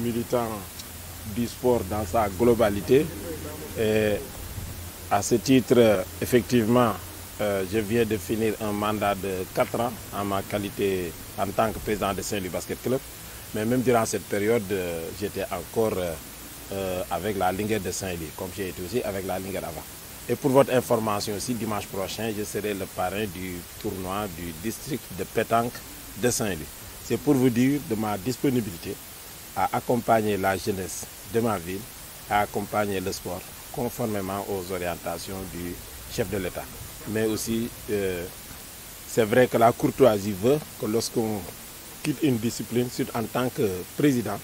militant du sport dans sa globalité. Et à ce titre, effectivement, je viens de finir un mandat de 4 ans en ma qualité en tant que président de Saint-Louis Basket Club. Mais même durant cette période, j'étais encore avec la Linguère de Saint-Louis, comme j'ai été aussi avec la Linguère avant. Et pour votre information aussi, dimanche prochain, je serai le parrain du tournoi du district de pétanque de Saint-Louis. C'est pour vous dire de ma disponibilité à accompagner la jeunesse de ma ville, à accompagner le sport, conformément aux orientations du chef de l'État. Mais aussi, c'est vrai que la courtoisie veut que lorsqu'on quitte une discipline, surtout en tant que président,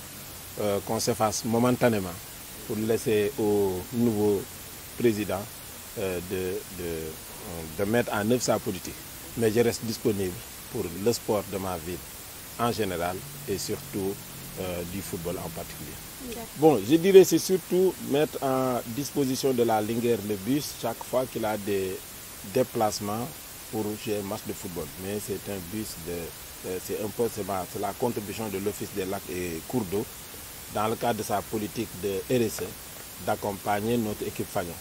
qu'on s'efface momentanément pour laisser au nouveau président de mettre en œuvre sa politique. Mais je reste disponible pour le sport de ma ville en général et surtout du football en particulier. Bon, je dirais c'est surtout mettre en disposition de la Linguère le bus chaque fois qu'il a des déplacements pour jouer un match de football. Mais c'est un bus c'est un peu la contribution de l'Office des lacs et cours d'eau dans le cadre de sa politique de RSE d'accompagner notre équipe Fagnon.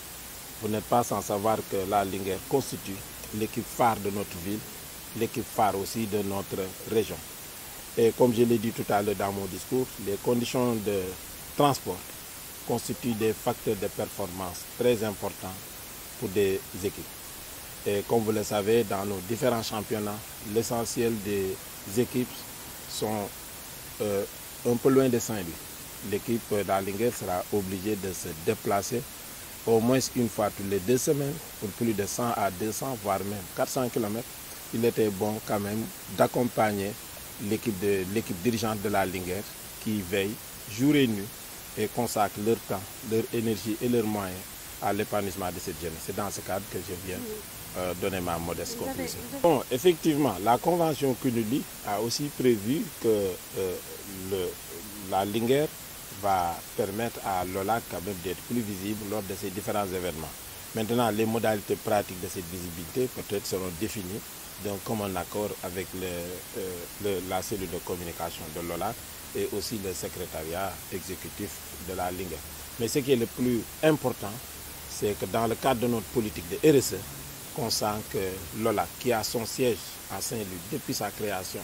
Vous n'êtes pas sans savoir que la Linguère constitue l'équipe phare de notre ville, l'équipe phare aussi de notre région. Et comme je l'ai dit tout à l'heure dans mon discours, les conditions de transport constituent des facteurs de performance très importants pour des équipes. Et comme vous le savez, dans nos différents championnats, l'essentiel des équipes sont un peu loin de Saint-Louis. L'équipe de la Linguère sera obligée de se déplacer au moins une fois toutes les 2 semaines pour plus de 100 à 200, voire même 400 km. Il était bon quand même d'accompagner l'équipe dirigeante de la Linguère qui veille jour et nuit et consacre leur temps, leur énergie et leurs moyens à l'épanouissement de cette jeunesse. C'est dans ce cadre que je viens donner ma modeste contribution. Bon, effectivement, la convention qui nous lie a aussi prévu que la Linguère va permettre à l'OLAC quand même d'être plus visible lors de ces différents événements. Maintenant, les modalités pratiques de cette visibilité peut-être seront définies d'un commun accord avec la cellule de communication de l'OLAC et aussi le secrétariat exécutif de la Linguère. Mais ce qui est le plus important, c'est que dans le cadre de notre politique de RSE, qu'on sent que l'OLAC, qui a son siège à Saint-Louis depuis sa création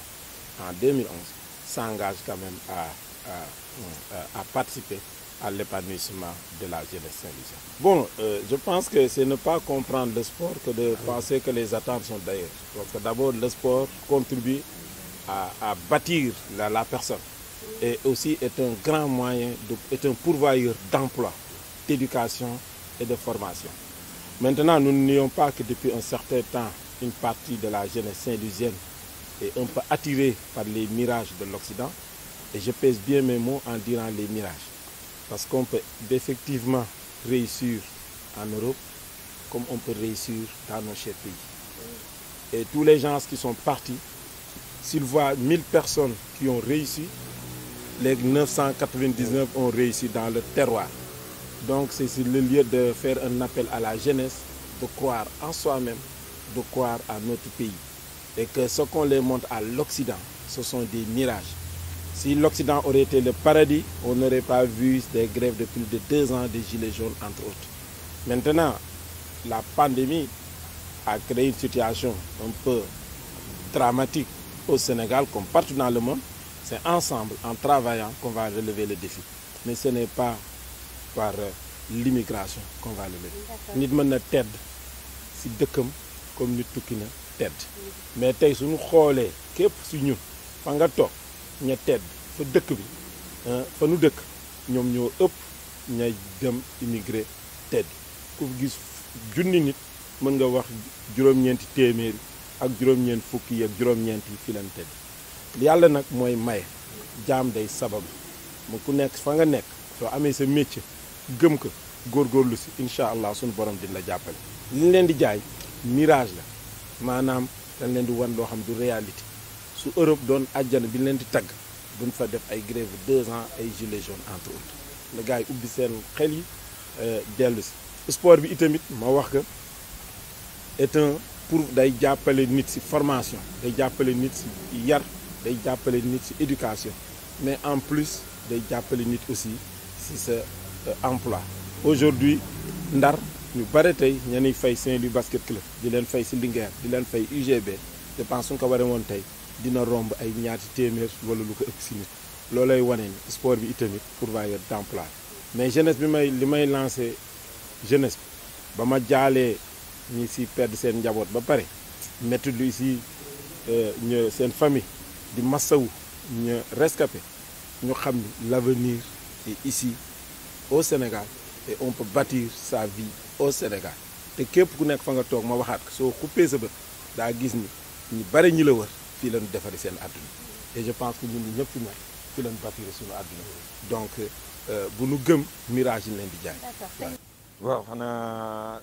en 2011, s'engage quand même à participer à l'épanouissement de la jeunesse saint-louisienne. Bon, je pense que c'est ne pas comprendre le sport que de penser que les attentes sont d'ailleurs. Donc d'abord, le sport contribue à bâtir la personne et aussi est un grand moyen, est un pourvoyeur d'emploi, d'éducation et de formation. Maintenant, nous n'ayons pas que depuis un certain temps, une partie de la jeunesse saint-louisienne est un peu attirée par les mirages de l'Occident. Et je pèse bien mes mots en disant les mirages. Parce qu'on peut effectivement réussir en Europe comme on peut réussir dans nos chers pays. Et tous les gens qui sont partis, s'ils voient 1000 personnes qui ont réussi, les 999 ont réussi dans le terroir. Donc c'est le lieu de faire un appel à la jeunesse, de croire en soi-même, de croire à notre pays. Et que ce qu'on les montre à l'Occident, ce sont des mirages. Si l'Occident aurait été le paradis, on n'aurait pas vu des grèves de plus de 2 ans des Gilets jaunes, entre autres. Maintenant, la pandémie a créé une situation un peu dramatique au Sénégal, comme partout dans le monde. C'est ensemble, en travaillant, qu'on va relever le défi. Mais ce n'est pas par l'immigration qu'on va relever. Nit mën na tedd si dëkkam comme nit tukki na tedd. Mais tey suñu xoolee képp si ñun fa nga toog ña tedd fa dëkk bi fa nu dëkk ñoom ñoo ëpp ñay dem immigré tedd. ku gis junni nit mën nga wax juróom-ñeenti téeméeri ak juróom-ñeent fukki ak juróom-ñeenti fi leen tedd. Yàlla nag mooy maye jaam day sabab mu ku nekk fa nga nekk soo amee sa métier gëm ko góorgóorlu si incha allah suñu borom dina la jàppale. li ñu leen di jaay mirage la maanaam dañ leen di wan loo xam du réalité su Europe doon àjjana bi ñu leen di tagg duñ fa def ay grève 2 ans ay gilets jaunes entre autres. la gars yi ubbi seen xel yi dellu si sport bi itamit ma wax que est un pour day jàppale nit si formation day jàppale nit si yar day jàppale nit si éducation mais en plus day jàppale nit aussi si sa emploi. Aujourd'hui Ndar ñu bare tey ñanuy fay Saint-Louis basket club di leen fay si Linguère di leen fay UGB je pense suñ ko waree woon tey dina romb ay ñaati téeméer wala lu ko ëpp si nit loolay wane ni sport bi itamit pourvoyeur d'emploi. Mais jeunesse bi li may lancé jeunesse bi ba ma jaalee ñi si perdre seen njaboot ba pare métti lu si ñu seen famille di massawu ñu rescapé ñu xam ni l'avenir est ici au Sénégal et on peut bâtir sa vie au Sénégal te képp ku nekk fa nga toog ma waxaat ko soo xuppee sa bët daa gis ni ñu bare ñi la wër fii lañu defari seen àdduna et je pense que ñun ñi ñëpp fi nekk fii lañu bâtir suñu àdduna donc bu nu gëm mirage yi leen di jaay. waaw xanaa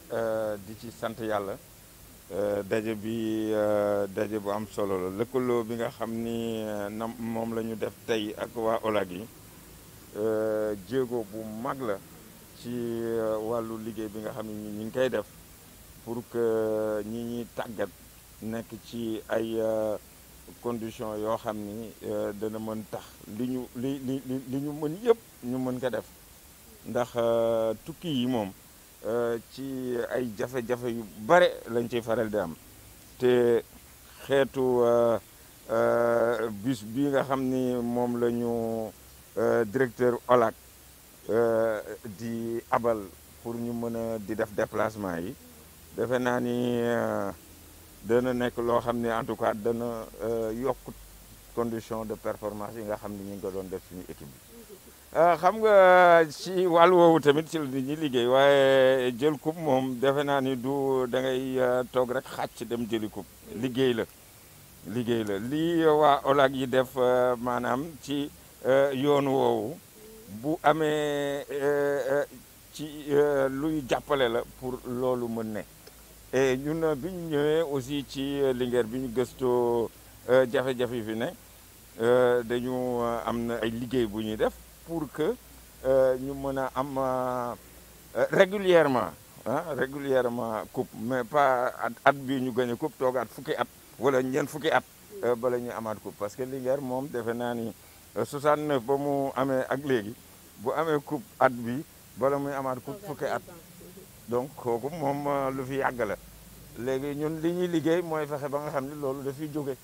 di ci sant yàlla daje bi daje bu am solo la lëkkaloo bi nga xam ni moom la ñu def tey ak waa OLAG yi jéego bu mag la ci wàllu liggéey bi nga xam ni ñu ngi koy def pour que ñi ñuy tàggat nekk ci ay conditions yoo xam ni dana mën tax li ñu mën yëpp ñu mën ko def ndax tukki yi moom ci ay jafe-jafe yu bare lañ ciy faral di am te xeetu bus bi nga xam ni moom la ñu directeur OLAG di abal pour ñu mën a di def déplacement yi defe naa ni dana nekk loo xam ne en tout cas dana yokk condition de performance yi nga xam ni ñu ngi ko doon def suñu équipe bi. xam nga ci wàllu woowu tamit ci la nit ñi liggéey waaye jël coupe moom defe naa ni du da ngay toog rek xàcc dem jëli coupe liggéey la lii waa OLAG yi def maanaam ci yoon woowu bu amee ci luy jàppale la pour loolu mën ne et ñun bi ñu ñëwee aussi ci Linguère bi ñu gëstoo jafe-jafe yi fi ne dañu am na ay liggéey bu ñuy def pour que ñu mën a am régulièrement coupe mais pas at bii ñu gagné coupe toogaat fukki at wala ñeent fukki at bala ñu amaat coupe parce que Linguère moom defe naa ni 69 ba mu amee ak léegi bu amee coupe at bi bala muy amaat coupe fukki at donc kooku moom lu fi yàgg la léegi ñun li ñuy liggéey mooy fexe ba nga xam ne loolu dafiy jóge